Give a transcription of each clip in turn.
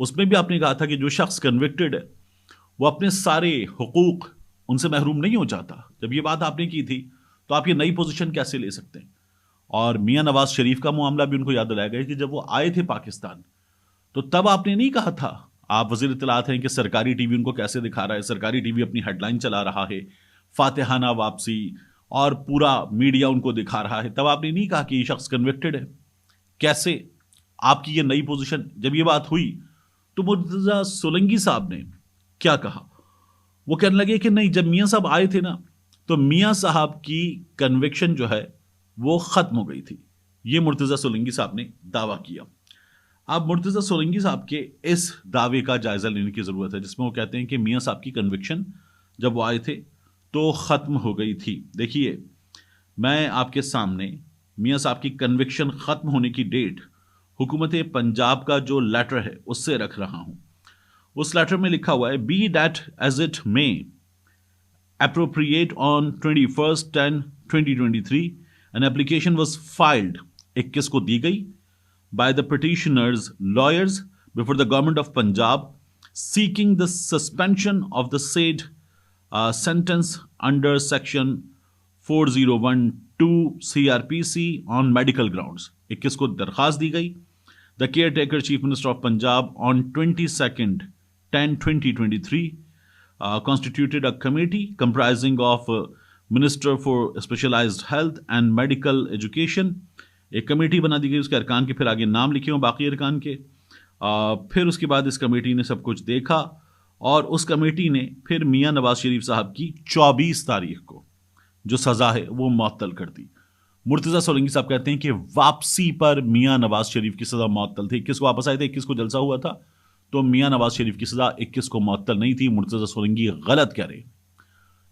اس میں بھی آپ نے کہا تھا کہ جو شخص کنوکٹڈ ہے وہ اپنے سارے حقوق ان سے محروم نہیں ہو جاتا. جب یہ بات آپ نے کی تھی تو آپ یہ نئی پوزیشن کیسے لے سکتے ہیں؟ اور میاں نواز شریف کا معاملہ بھی ان کو یاد دلایا گیا کہ جب وہ آئے تھے پاکستان تو تب آپ نے نہیں کہا تھا، آپ وزیر اطلاعات ہیں، کہ سرکاری ٹی وی ان کو کیسے دکھا رہا ہے، سرکاری ٹی وی اپنی ہیڈ لائن چلا رہا ہے فاتحانہ واپسی اور پورا میڈیا ان کو دکھا رہا ہے. تب آپ نے نہیں کہا کہ یہ شخص کنوکٹڈ ہے. کیسے آپ کی یہ نئی پوزیشن؟ جب یہ بات ہوئی تو مرتضیٰ سولنگی صاحب نے کیا کہا؟ وہ کہنے لگے کہ نہیں، جب میاں صاحب آئے تھے نا تو میاں صاحب کی کنوکشن جو ہے وہ ختم ہو گئی تھی. یہ مرتضیٰ سولنگی صاحب نے دعویٰ کیا. اب مرتضیٰ سولنگی صاحب کے اس دعوے کا جائزہ لینے کی ضرورت ہے جس میں وہ کہتے ہیں کہ میاں صاحب کی کنوکشن جب وہ آئے تھے تو ختم ہو گئی تھی. دیکھیے، میں آپ کے سامنے میاں صاحب کی کنوکشن ختم ہونے کی ڈیٹ حکومت پنجاب کا جو لیٹر ہے اس سے رکھ رہا ہوں. اس لیٹر میں لکھا ہوا ہے be that as it may appropriate on 21/10/2023 an application was filed 21 کو دی گئی by the petitioner's lawyers before the government of Punjab seeking the suspension of the said sentence under section 4012 CRPC on medical grounds. 21 کو درخواست دی گئی. The caretaker chief minister of Punjab on 22/10/2023 constituted a committee comprising of Minister for Specialized Health and Medical Education. ایک committee بنا دی گئی، اس کے ارکان کے پھر آگے نام لکھے ہوں باقی ارکان کے. پھر اس کے بعد اس کمیٹی نے سب کچھ دیکھا اور اس کمیٹی نے پھر میاں نواز شریف صاحب کی 24 تاریخ کو جو سزا ہے وہ معطل کر دی. مرتضیٰ سولنگی صاحب کہتے ہیں کہ واپسی پر میاں نواز شریف کی سزا معطل تھی. 21 کو واپس آئے تھے، 21 کو جلسہ ہوا تھا، تو میاں نواز شریف کی سزا 21 کو معطل نہیں تھی. مرتضیٰ سولنگی غلط کہہ رہے ہیں،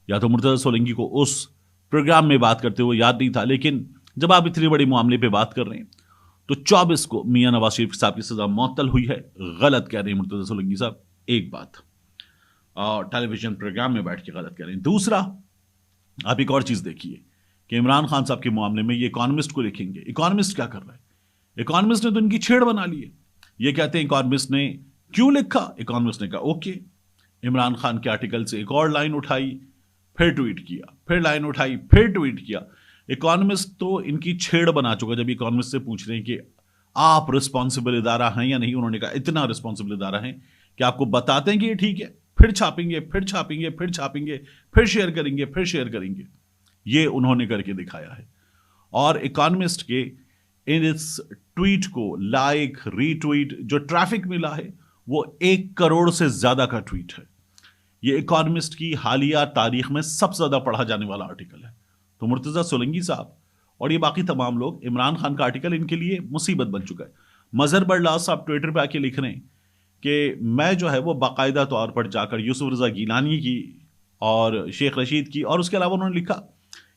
یا تو مرتضیٰ سولنگی کو اس پروگرام میں بات کرتے ہوئے یاد نہیں تھا، لیکن جب آپ اتنے بڑے معاملے پہ بات کر رہے ہیں تو 24 کو میاں نواز شریف صاحب کی سزا معطل ہوئی ہے. غلط کہہ رہے ہیں مرتضیٰ سولنگی صاحب. ایک بات، اور ٹیلی ویژن پروگرام میں بیٹھ کے غلط کہہ رہے ہیں. دوسرا، آپ ایک اور چیز دیکھیے کہ عمران خان صاحب کے معاملے میں یہ اکانومسٹ کو لکھیں گے. اکانومسٹ کیا کر رہا ہے؟ اکانومسٹ نے تو ان کی چھیڑ بنا لی ہے. یہ کہتے ہیں اکانومسٹ نے کیوں لکھا؟ اکانومسٹ نے کہا اوکے، عمران خان کے آرٹیکل سے ایک اور لائن اٹھائی، پھر ٹویٹ کیا، پھر لائن اٹھائی، پھر ٹویٹ کیا. اکانومسٹ تو ان کی چھیڑ بنا چکا. جب اکانومسٹ سے پوچھ رہے ہیں کہ آپ رسپانسبل ادارہ ہیں یا نہیں، انہوں نے کہا اتنا رسپانسبل ادارہ ہیں کہ آپ کو بتاتے ہیں کہ یہ ٹھیک ہے، پھر چھاپیں گے، پھر چھاپیں گے، پھر چھاپیں گے، پھر شیئر کریں گے، پھر شیئر کریں گے. یہ انہوں نے کر کے دکھایا ہے. اور اکانومسٹ کے اس ٹویٹ کو لائک، ری ٹویٹ جو ٹریفک ملا ہے وہ 1 کروڑ سے زیادہ کا ٹویٹ ہے. یہ اکانومسٹ کی حالیہ تاریخ میں سب سے زیادہ پڑھا جانے والا آرٹیکل ہے. تو مرتضیٰ سولنگی صاحب اور یہ باقی تمام لوگ، عمران خان کا آرٹیکل ان کے لیے مصیبت بن چکا ہے. مظہر برلاس صاحب ٹویٹر پہ آ کے لکھ رہے ہیں کہ میں جو ہے وہ باقاعدہ طور پر جا کر یوسف رضا گیلانی کی اور شیخ رشید کی، اور اس کے علاوہ انہوں نے لکھا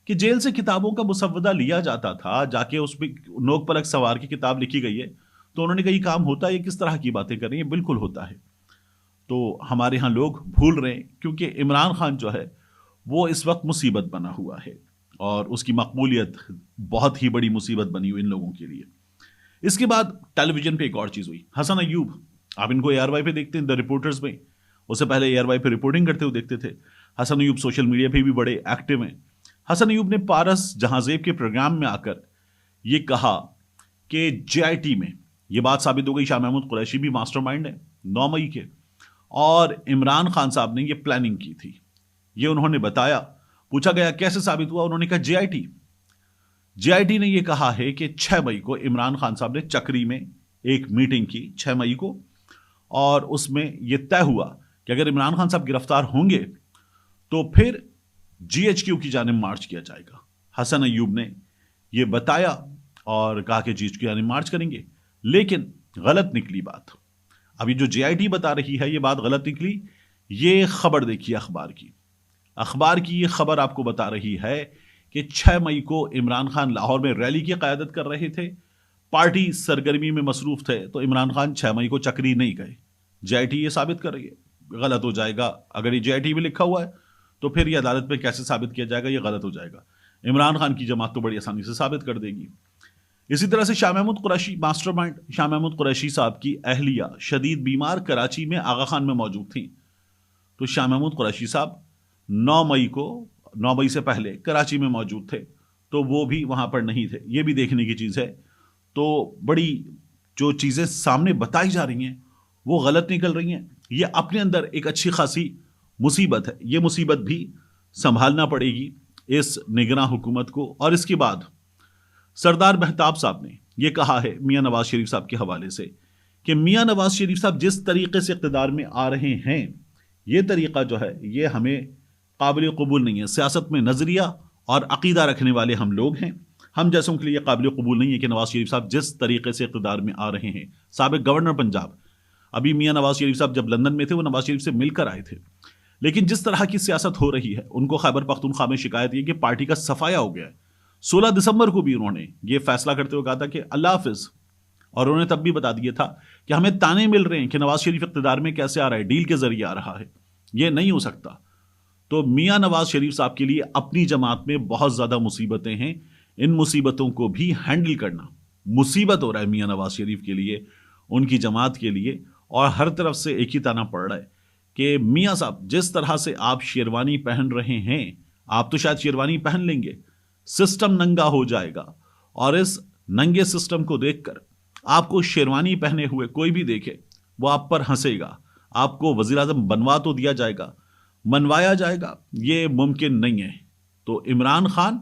کہ جیل سے کتابوں کا مسودہ لیا جاتا تھا، جا کے اس پہ نوک پلک سوار کی کتاب لکھی گئی ہے. تو انہوں نے کہا یہ کام ہوتا ہے، یہ کس طرح کی باتیں کر رہے ہیں؟ بالکل ہوتا ہے. تو ہمارے ہاں لوگ بھول رہے ہیں کیونکہ عمران خان جو ہے وہ اس وقت مصیبت بنا ہوا ہے اور اس کی مقبولیت بہت ہی بڑی مصیبت بنی ہوئی ان لوگوں کے لیے. اس کے بعد ٹیلی ویژن پہ ایک اور چیز ہوئی. حسن ایوب، آپ ان کو اے آر وائی پہ دیکھتے ہیں، دا رپورٹرز میں، اس سے پہلے اے آر وائی پہ رپورٹنگ کرتے ہوئے دیکھتے تھے. حسن ایوب سوشل میڈیا پہ بھی بڑے ایکٹیو ہیں. حسن ایوب نے پارس جہانزیب کے پروگرام میں آ کر یہ کہا کہ جے آئی ٹی میں یہ بات ثابت ہو گئی شاہ محمود قریشی بھی ماسٹر مائنڈ ہے 9 مئی کے، اور عمران خان صاحب نے یہ پلاننگ کی تھی. یہ انہوں نے بتایا. پوچھا گیا کیسے ثابت ہوا؟ انہوں نے کہا جے آئی ٹی نے یہ کہا ہے کہ 6 مئی کو عمران خان صاحب نے چکری میں ایک میٹنگ کی 6 مئی کو، اور اس میں یہ طے ہوا کہ اگر عمران خان صاحب گرفتار ہوں گے تو پھر جی ایچ کیو کی جانب مارچ کیا جائے گا. حسن ایوب نے یہ بتایا اور کہا کہ جی ایچ کیو کی جانب مارچ کریں گے، لیکن غلط نکلی بات. ابھی جو جے آئی ٹی بتا رہی ہے یہ بات غلط نکلی. یہ خبر دیکھیے اخبار کی یہ خبر آپ کو بتا رہی ہے کہ 6 مئی کو عمران خان لاہور میں ریلی کی قیادت کر رہے تھے، پارٹی سرگرمی میں مصروف تھے، تو عمران خان 6 مئی کو چکری نہیں گئے. جے آئی ٹی یہ ثابت کر رہی ہے. غلط ہو جائے گا اگر یہ جے آئی ٹی میں لکھا ہوا ہے تو پھر یہ عدالت میں کیسے ثابت کیا جائے گا؟ یہ غلط ہو جائے گا. عمران خان کی جماعت تو بڑی آسانی سے ثابت کر دے گی. اسی طرح سے شاہ محمود قریشی ماسٹر مائنڈ شاہ محمود قریشی صاحب کی اہلیہ شدید بیمار کراچی میں آغا خان میں موجود تھیں، تو شاہ محمود قریشی صاحب 9 مئی سے پہلے کراچی میں موجود تھے، تو وہ بھی وہاں پر نہیں تھے. یہ بھی دیکھنے کی چیز ہے. تو بڑی جو چیزیں سامنے بتائی جا رہی ہیں وہ غلط نکل رہی ہیں. یہ اپنے اندر ایک اچھی خاصی مصیبت ہے. یہ مصیبت بھی سنبھالنا پڑے گی اس نگراں حکومت کو. اور اس کے بعد سردار مہتاب صاحب نے یہ کہا ہے میاں نواز شریف صاحب کے حوالے سے کہ میاں نواز شریف صاحب جس طریقے سے اقتدار میں آ رہے ہیں، یہ طریقہ جو ہے یہ ہمیں قابل قبول نہیں ہے. سیاست میں نظریہ اور عقیدہ رکھنے والے ہم لوگ ہیں، ہم جیسوں کے لیے قابل قبول نہیں ہے کہ نواز شریف صاحب جس طریقے سے اقتدار میں آ رہے ہیں. سابق گورنر پنجاب ابھی میاں نواز شریف صاحب جب لندن میں تھے وہ نواز شریف سے مل کر آئے تھے، لیکن جس طرح کی سیاست ہو رہی ہے ان کو خیبر پختونخوا میں شکایت یہ کہ پارٹی کا صفایا ہو گیا ہے. 16 دسمبر کو بھی انہوں نے یہ فیصلہ کرتے ہوئے کہا تھا کہ اللہ حافظ، اور انہوں نے تب بھی بتا دیا تھا کہ ہمیں تانے مل رہے ہیں کہ نواز شریف اقتدار میں کیسے آ رہا ہے، ڈیل کے ذریعے آ رہا ہے، یہ نہیں ہو سکتا. تو میاں نواز شریف صاحب کے لیے اپنی جماعت میں بہت زیادہ مصیبتیں ہیں. ان مصیبتوں کو بھی ہینڈل کرنا مصیبت ہو رہا ہے میاں نواز شریف کے لیے، ان کی جماعت کے لیے. اور ہر طرف سے ایک ہی تانا پڑ رہا ہے کہ میاں صاحب جس طرح سے آپ شیروانی پہن رہے ہیں، آپ تو شاید شیروانی پہن لیں گے، سسٹم ننگا ہو جائے گا. اور اس ننگے سسٹم کو دیکھ کر آپ کو شیروانی پہنے ہوئے کوئی بھی دیکھے وہ آپ پر ہنسے گا. آپ کو وزیر اعظم بنوا تو دیا جائے گا، منوایا جائے گا یہ ممکن نہیں ہے. تو عمران خان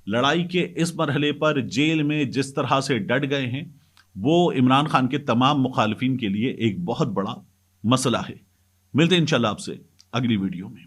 لڑائی کے اس مرحلے پر جیل میں جس طرح سے ڈٹ گئے ہیں وہ عمران خان کے تمام مخالفین کے لیے ایک بہت بڑا مسئلہ ہے. ملتے ہیں انشاءاللہ آپ سے اگلی ویڈیو میں.